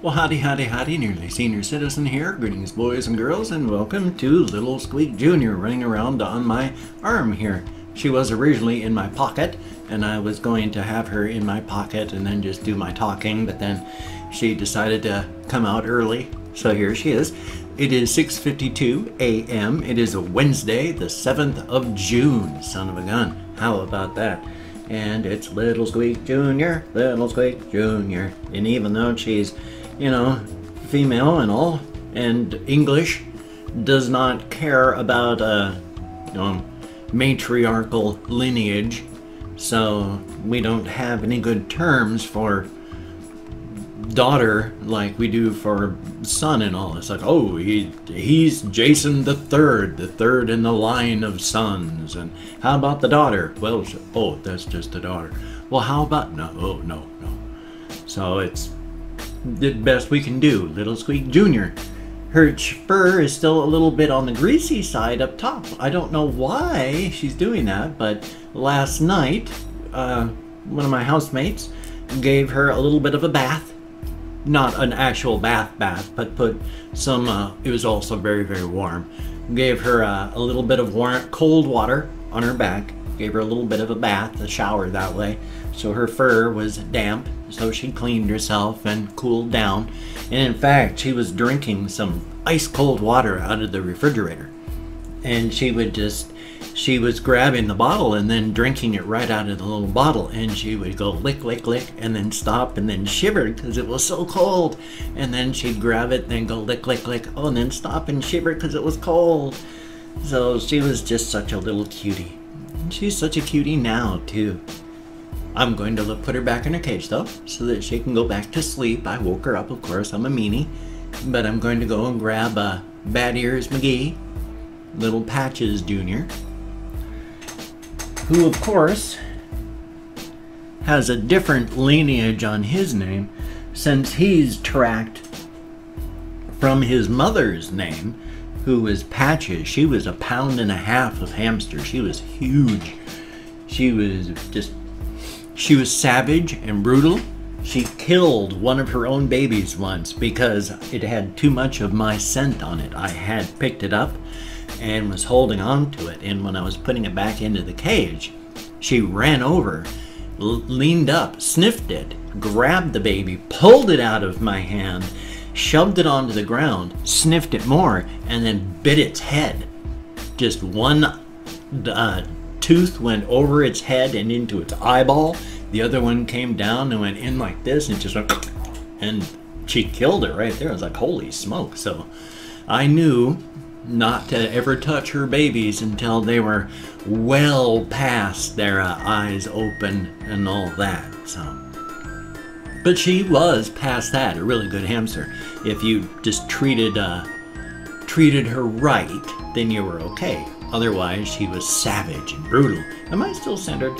Well, howdy, howdy, howdy, nearly senior citizen here. Greetings, boys and girls, and welcome to Little Squeak Jr. running around on my arm here. She was originally in my pocket, and I was going to have her in my pocket and then just do my talking, but then she decided to come out early, so here she is. It is 6:52 a.m. It is a Wednesday, the 7th of June. Son of a gun. How about that? And it's Little Squeak Jr., Little Squeak Jr. And even though she's, you know, female and all, and English, does not care about matriarchal lineage, so we don't have any good terms for daughter like we do for son and all. It's like, oh, he's Jason the third in the line of sons. And how about the daughter? Well, oh, that's just the daughter. Well, how about no. So it's the best we can do. Little Squeak Jr. Her fur is still a little bit on the greasy side up top. I don't know why she's doing that, but last night one of my housemates gave her a little bit of a bath. Not an actual bath, but put some, it was also very, very warm. Gave her a little bit of cold water on her back. Gave her a little bit of a bath, a shower that way. So her fur was damp, so she cleaned herself and cooled down. And in fact, she was drinking some ice cold water out of the refrigerator. And she was grabbing the bottle and then drinking it right out of the little bottle, and she would go lick, lick, lick, and then stop and then shiver because it was so cold. And then she'd grab it and then go lick, lick, lick, oh, and then stop and shiver because it was cold. So she was just such a little cutie. And she's such a cutie now too. I'm going to put her back in her cage though, so that she can go back to sleep. I woke her up, of course, I'm a meanie. But I'm going to go and grab Bad Ears McGee, Little Patches Jr., who of course has a different lineage on his name, since he's tracked from his mother's name, who was Patches. She was 1.5 pounds of hamster. She was huge. She was savage and brutal. She killed one of her own babies once because it had too much of my scent on it. I had picked it up and was holding on to it, and when I was putting it back into the cage, she ran over, leaned up, sniffed it, grabbed the baby, pulled it out of my hand, shoved it onto the ground, sniffed it more, and then bit its head. Just one tooth went over its head and into its eyeball. The other one came down and went in like this and just went, and she killed it right there. I was like, holy smoke. So I knew not to ever touch her babies until they were well past their eyes open and all that. So, but she was past that, a really good hamster. If you just treated her right, then you were okay. Otherwise, she was savage and brutal. Am I still centered?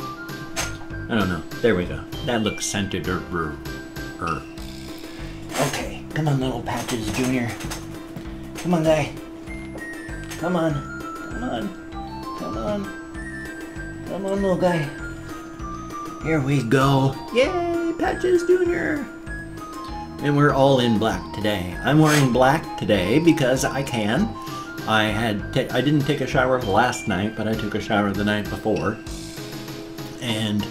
I don't know. There we go. That looks centered. Okay, come on, Little Patches Jr. Come on, guy. Come on, little guy. Here we go. Yay, Patches Jr. And we're all in black today. I'm wearing black today because I can. I didn't take a shower last night, but I took a shower the night before. And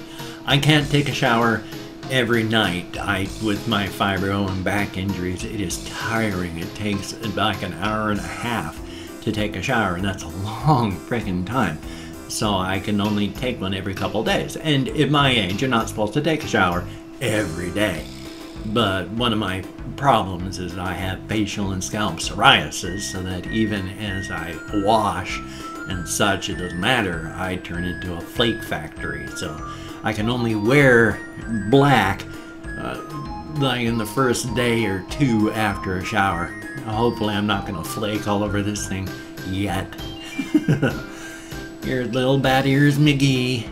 I can't take a shower every night. With my fibro and back injuries, it is tiring. It takes like 1.5 hours to take a shower, and that's a long freaking time. So I can only take one every couple days. And at my age, you're not supposed to take a shower every day. But one of my problems is I have facial and scalp psoriasis, so that even as I wash and such, it doesn't matter. I turn into a flake factory. So I can only wear black like in the first day or two after a shower. Hopefully I'm not going to flake all over this thing yet. Your little Bad Ears McGee.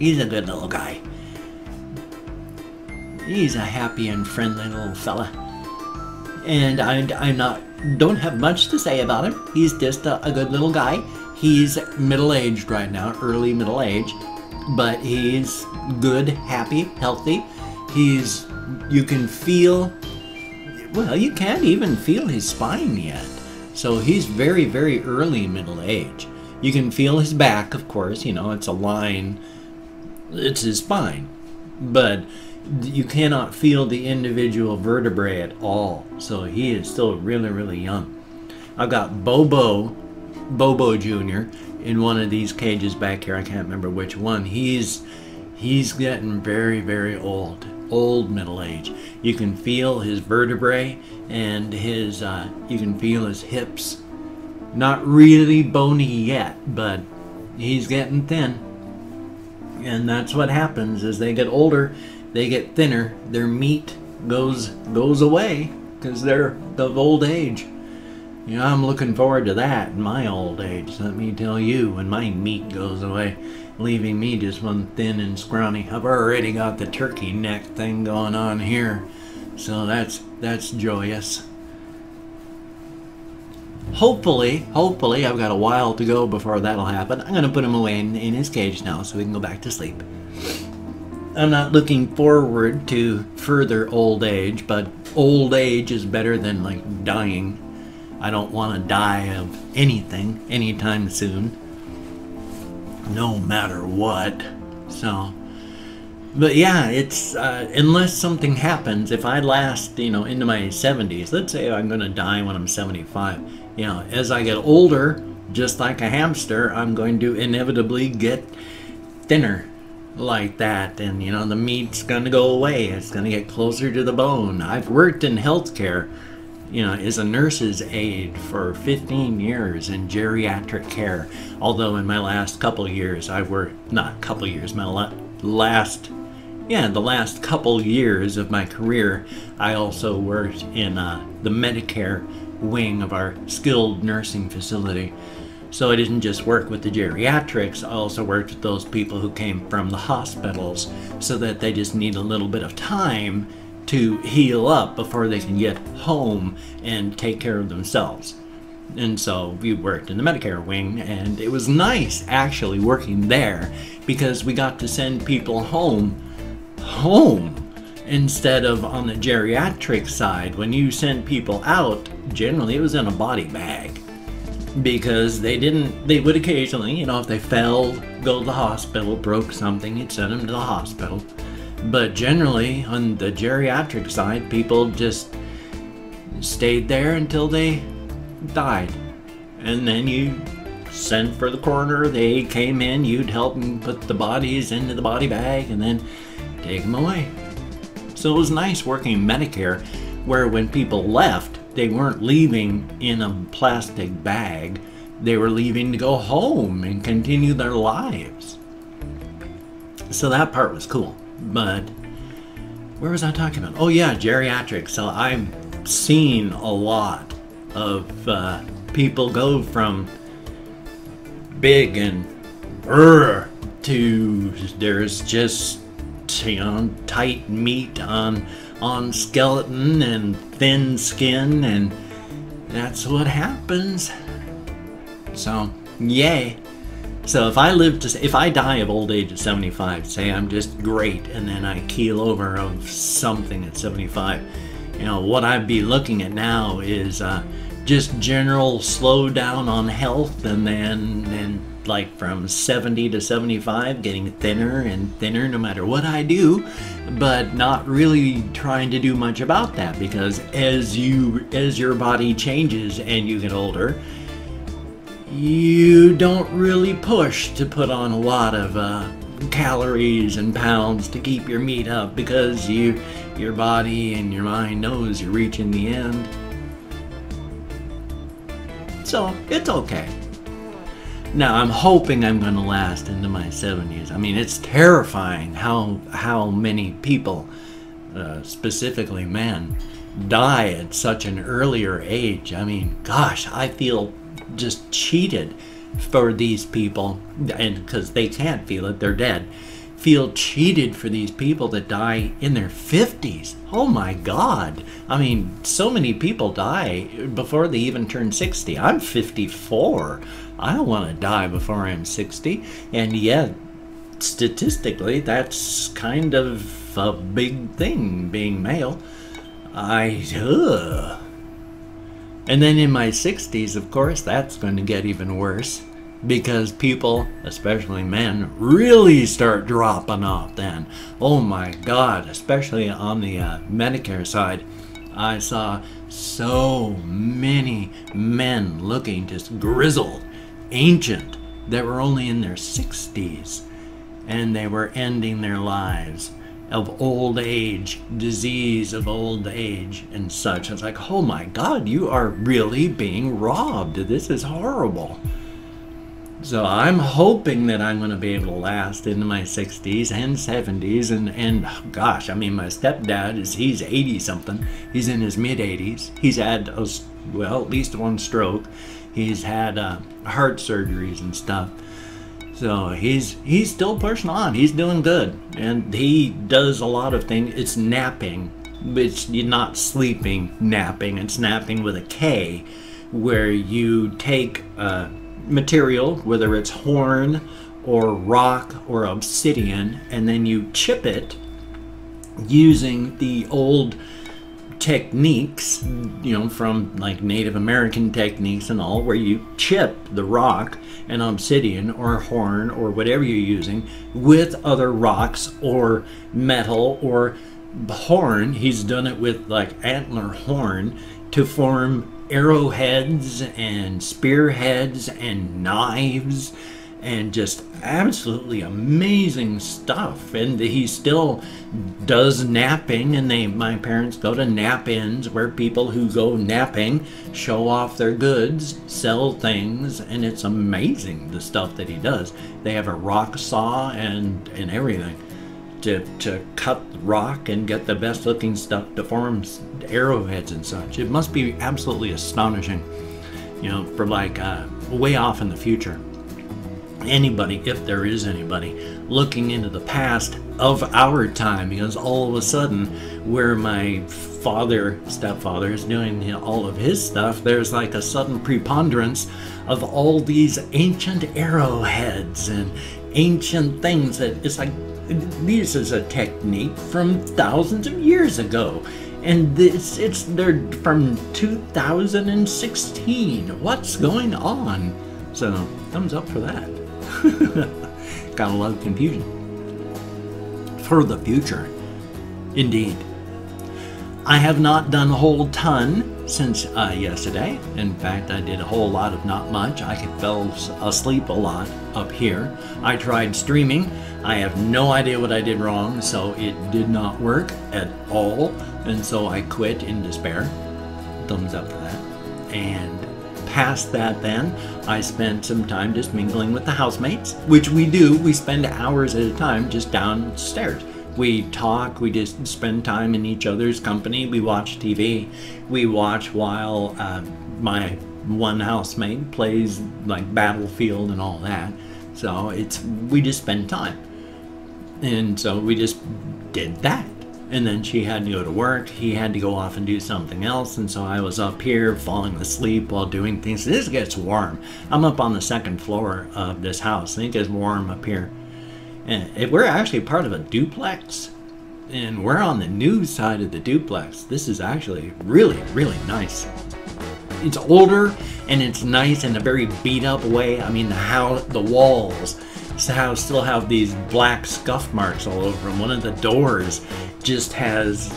He's a good little guy. He's a happy and friendly little fella. And don't have much to say about him. He's just a good little guy. He's middle-aged right now, early middle-aged. But he's good, happy, healthy. You can feel Well, you can't even feel his spine yet. So he's very, very early middle age. You can feel his back, of course, you know, it's a line, it's his spine. But you cannot feel the individual vertebrae at all. So he is still really, really young. I've got Bobo Jr. in one of these cages back here. I can't remember which one. He's getting very, very old middle age. You can feel his vertebrae and his you can feel his hips. Not really bony yet, but he's getting thin. And that's what happens as they get older. They get thinner. Their meat goes away because they're of old age. You know, I'm looking forward to that in my old age. Let me tell you, when my meat goes away, leaving me just one thin and scrawny. I've already got the turkey neck thing going on here, so that's joyous. Hopefully, I've got a while to go before that'll happen. I'm going to put him away in his cage now so we can go back to sleep. I'm not looking forward to further old age, but old age is better than like dying. I don't want to die of anything anytime soon, no matter what. So, but yeah, it's unless something happens, if I last, you know, into my 70s, let's say I'm going to die when I'm 75, you know, as I get older, just like a hamster, I'm going to inevitably get thinner like that, and you know, the meat's going to go away. It's going to get closer to the bone. I've worked in healthcare, you know, as a nurse's aide for 15 years in geriatric care. Although in my last couple years, I've worked, not couple years, my the last couple years of my career, I also worked in the Medicare wing of our skilled nursing facility. So I didn't just work with the geriatrics, I also worked with those people who came from the hospitals, so that they just need a little bit of time to heal up before they can get home and take care of themselves. And so we worked in the Medicare wing, and it was nice actually working there because we got to send people home instead of on the geriatric side. When you sent people out, generally it was in a body bag, because they would occasionally, you know, if they fell, go to the hospital, broke something, you'd send them to the hospital. But generally, on the geriatric side, people just stayed there until they died. And then you sent for the coroner, they came in, you'd help them put the bodies into the body bag and then take them away. So it was nice working Medicare, where when people left, they weren't leaving in a plastic bag. They were leaving to go home and continue their lives. So that part was cool. But where was I talking about? Oh yeah, geriatrics. So I've seen a lot of people go from big and to there's just, you know, tight meat on skeleton and thin skin, and that's what happens. So yay. So if I die of old age at 75, say I'm just great, and then I keel over of something at 75, you know, what I'd be looking at now is just general slowdown on health, and then like from 70 to 75, getting thinner and thinner no matter what I do, but not really trying to do much about that, because as your body changes and you get older, you don't really push to put on a lot of calories and pounds to keep your meat up, because your body and your mind knows you're reaching the end. So it's okay. Now I'm hoping I'm going to last into my 70s. I mean, it's terrifying how many people, specifically men, die at such an earlier age. I mean, gosh, I feel just cheated for these people, and because they can't feel it, they're dead. Feel cheated for these people that die in their 50s. Oh my God. I mean, so many people die before they even turn 60. I'm 54. I don't want to die before I'm 60. And yet, statistically, that's kind of a big thing, being male. And then in my 60s, of course, that's going to get even worse, because people, especially men, really start dropping off then. Oh my God, especially on the Medicare side. I saw so many men looking just grizzled, ancient, that were only in their 60s, and they were ending their lives of old age, disease of old age and such. I was like, oh my God, you are really being robbed. This is horrible. So I'm hoping that I'm going to be able to last into my 60s and 70s. And gosh, I mean, my stepdad he's 80 something. He's in his mid 80s. He's had, at least one stroke. He's had heart surgeries and stuff. So he's still pushing on. He's doing good. And he does a lot of things. It's napping. It's not sleeping, napping. It's napping with a K, where you take material, whether it's horn or rock or obsidian, and then you chip it using the old techniques, from like Native American techniques and all, where you chip the rock and obsidian or horn or whatever you're using with other rocks or metal or horn. He's done it with like antler horn to form arrowheads and spearheads and knives and just absolutely amazing stuff. And he still does napping, and my parents go to nap-ins where people who go napping show off their goods, sell things, and it's amazing the stuff that he does. They have a rock saw and everything to cut rock and get the best looking stuff to form arrowheads and such. It must be absolutely astonishing, for like way off in the future. Anybody, if there is anybody, looking into the past of our time, because all of a sudden, where my stepfather is doing all of his stuff, there's like a sudden preponderance of all these ancient arrowheads and ancient things that it's like, this is a technique from thousands of years ago, and they're from 2016. What's going on? So thumbs up for that. Got a lot of confusion for the future, indeed. I have not done a whole ton since yesterday. In fact, I did a whole lot of not much. I fell asleep a lot up here. I tried streaming. I have no idea what I did wrong, so it did not work at all, and so I quit in despair. Thumbs up for that. And past that then, I spent some time just mingling with the housemates, which we do. We spend hours at a time just downstairs. We talk, we just spend time in each other's company, we watch TV, we watch while my one housemate plays like Battlefield and all that. So we just spend time. And so we just did that. And then she had to go to work, he had to go off and do something else, and so I was up here falling asleep while doing things. This gets warm. I'm up on the second floor of this house, and it gets warm up here. And we're actually part of a duplex, and we're on the new side of the duplex. This is actually really, really nice. It's older, and it's nice in a very beat up way. I mean, the walls still have these black scuff marks all over them. One of the doors just has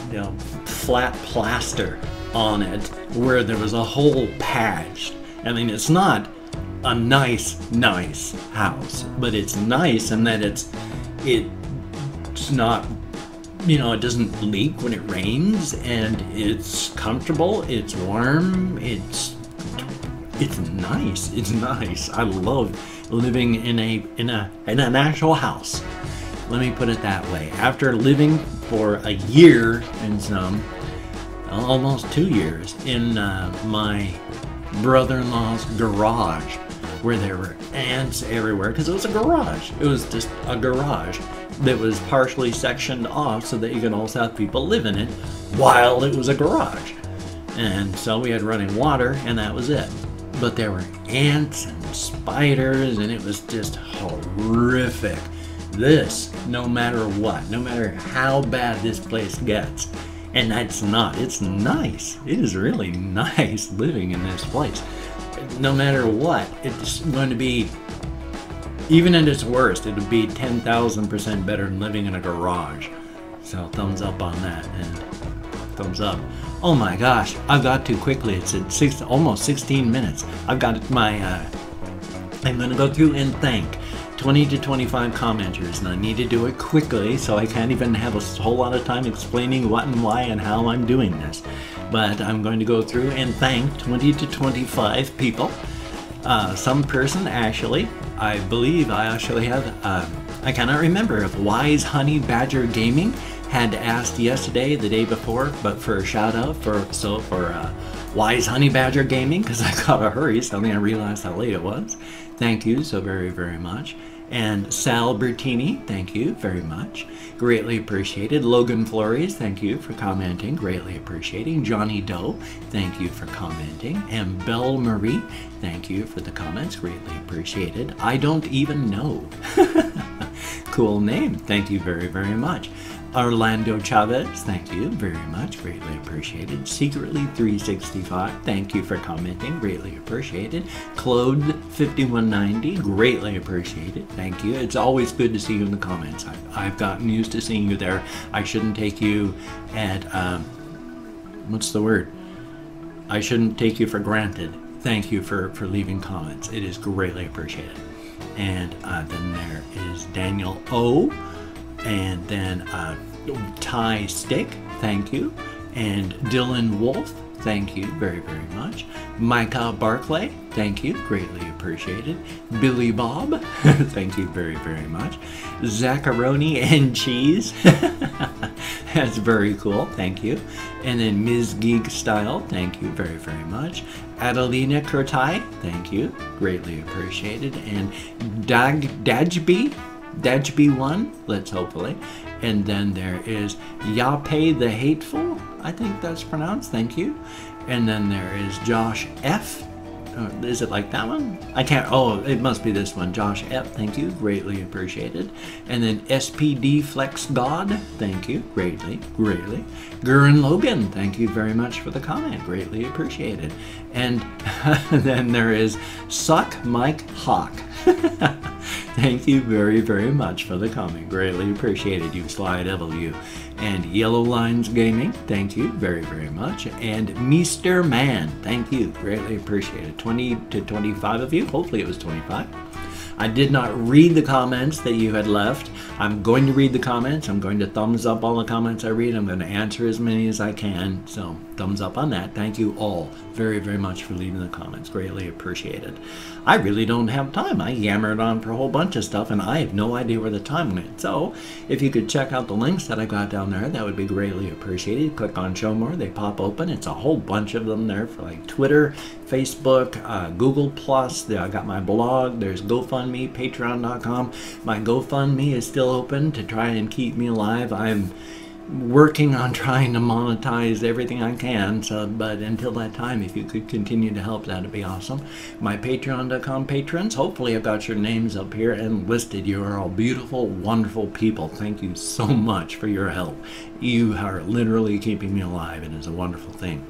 flat plaster on it where there was a hole patched. I mean, it's not a nice house, but it's nice in that it's not, it doesn't leak when it rains, and it's comfortable, it's warm, it's nice. It's nice. I love living in an actual house. Let me put it that way. After living for a year and almost 2 years in my brother-in-law's garage, where there were ants everywhere, because it was a garage. It was just a garage that was partially sectioned off so that you could also have people live in it while it was a garage. And so we had running water, and that was it. But there were ants and spiders, and it was just horrific. This, no matter what, no matter how bad this place gets, And that's not, it's nice. It is really nice living in this place. No matter what, it's going to be, even at its worst, it would be 10,000% better than living in a garage. So thumbs up on that, and thumbs up. Oh my gosh, I've got to quickly. It's at almost 16 minutes. I've got my, I'm going to go through and thank 20 to 25 commenters, and I need to do it quickly, so I can't even have a whole lot of time explaining what and why and how I'm doing this. But I'm going to go through and thank 20 to 25 people. Some person actually, I believe I actually have, I cannot remember if Wise Honey Badger Gaming had asked yesterday, the day before, but for a shout out for Wise Honey Badger Gaming, because I gotta hurry, suddenly I realized how late it was. Thank you so very, very much. And Sal Bertini, thank you very much. Greatly appreciated. Logan Flores, thank you for commenting. Greatly appreciating. Johnny Doe, thank you for commenting. And Belle Marie, thank you for the comments. Greatly appreciated. I don't even know. Cool name. Thank you very, very much. Orlando Chavez, thank you very much, greatly appreciated. Secretly 365, thank you for commenting, greatly appreciated. Claude 5190, greatly appreciated, thank you. It's always good to see you in the comments. I've gotten used to seeing you there. I shouldn't take you at, what's the word? I shouldn't take you for granted. Thank you for leaving comments. It is greatly appreciated. And then there is Daniel O. And then Ty Stick, thank you. And Dylan Wolf, thank you very, very much. Micah Barclay, thank you, greatly appreciated. Billy Bob, thank you very, very much. Zacharoni and Cheese, that's very cool, thank you. And then Ms. Geek Style, thank you very, very much. Adelina Kurtai, thank you, greatly appreciated. And Dajby1, let's hopefully. And then there is Yape the Hateful, I think that's pronounced, thank you. And then there is Josh F. Is it like that one? I can't, oh, it must be this one. Josh F, thank you, greatly appreciated. And then SPD Flex God, thank you, greatly, greatly. Gurren Logan, thank you very much for the comment, greatly appreciated. And then there is Suck Mike Hawk. Thank you very, very much for the comment. Greatly appreciated, you Sly W. And Yellow Lines Gaming, thank you very, very much. And Mr. Man, thank you. Greatly appreciated. 20 to 25 of you. Hopefully it was 25. I did not read the comments that you had left. I'm going to read the comments. I'm going to thumbs up all the comments I read. I'm going to answer as many as I can. So thumbs up on that. Thank you all very, very much for leaving the comments. Greatly appreciated. I really don't have time. I yammered on for a whole bunch of stuff and I have no idea where the time went. So if you could check out the links that I got down there, that would be greatly appreciated. Click on show more. They pop open. It's a whole bunch of them there for like Twitter, Facebook, Google+. I got my blog. There's GoFundMe, Patreon.com. My GoFundMe is still open to try and keep me alive. I'm working on trying to monetize everything I can, so but until that time, if you could continue to help, that'd be awesome. My Patreon.com patrons, hopefully I've got your names up here and listed. You are all beautiful, wonderful people. Thank you so much for your help. You are literally keeping me alive. It is a wonderful thing.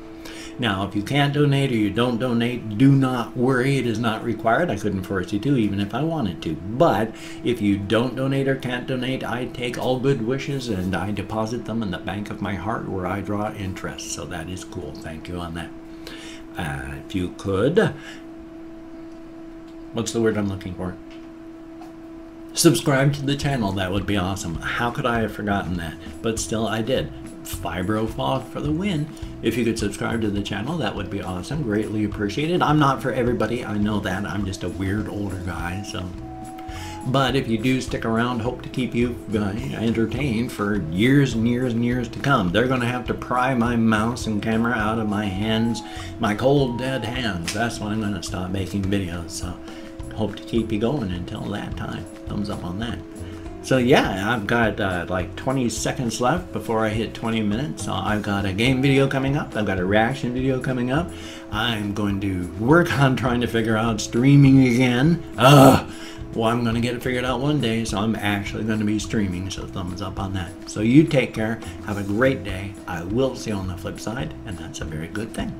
Now, if you can't donate or you don't donate, do not worry. It is not required. I couldn't force you to, even if I wanted to. But if you don't donate or can't donate, I take all good wishes and I deposit them in the bank of my heart where I draw interest. So that is cool. Thank you on that. If you could, what's the word I'm looking for? Subscribe to the channel. That would be awesome. How could I have forgotten that? But still, I did. Fibro Fog for the win. If you could subscribe to the channel, that would be awesome. Greatly appreciated. I'm not for everybody. I know that. I'm just a weird older guy, so. But if you do stick around, hope to keep you entertained for years and years and years to come. They're going to have to pry my mouse and camera out of my hands, my cold dead hands. That's when I'm going to stop making videos. So hope to keep you going until that time. Thumbs up on that. So yeah, I've got like 20 seconds left before I hit 20 minutes. So I've got a game video coming up. I've got a reaction video coming up. I'm going to work on trying to figure out streaming again. Well, I'm going to get it figured out one day, so I'm actually going to be streaming, so thumbs up on that. So you take care. Have a great day. I will see you on the flip side, and that's a very good thing.